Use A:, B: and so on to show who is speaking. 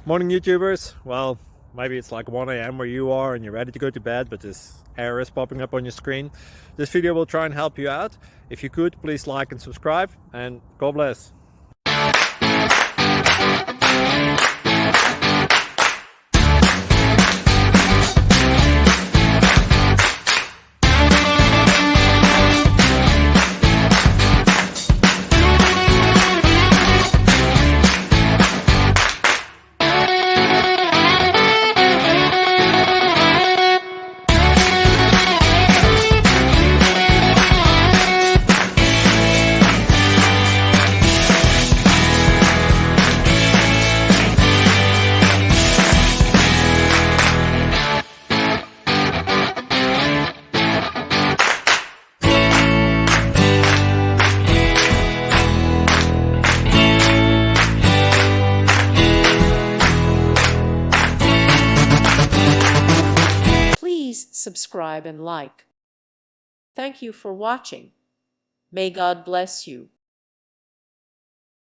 A: Morning YouTubers. Well, maybe it's like 1 a.m. where you are and you're ready to go to bed, but this error is popping up on your screen. This video will try and help you out. If you could, please like and subscribe, and God bless.
B: Please subscribe and like. Thank you for watching. May God bless you.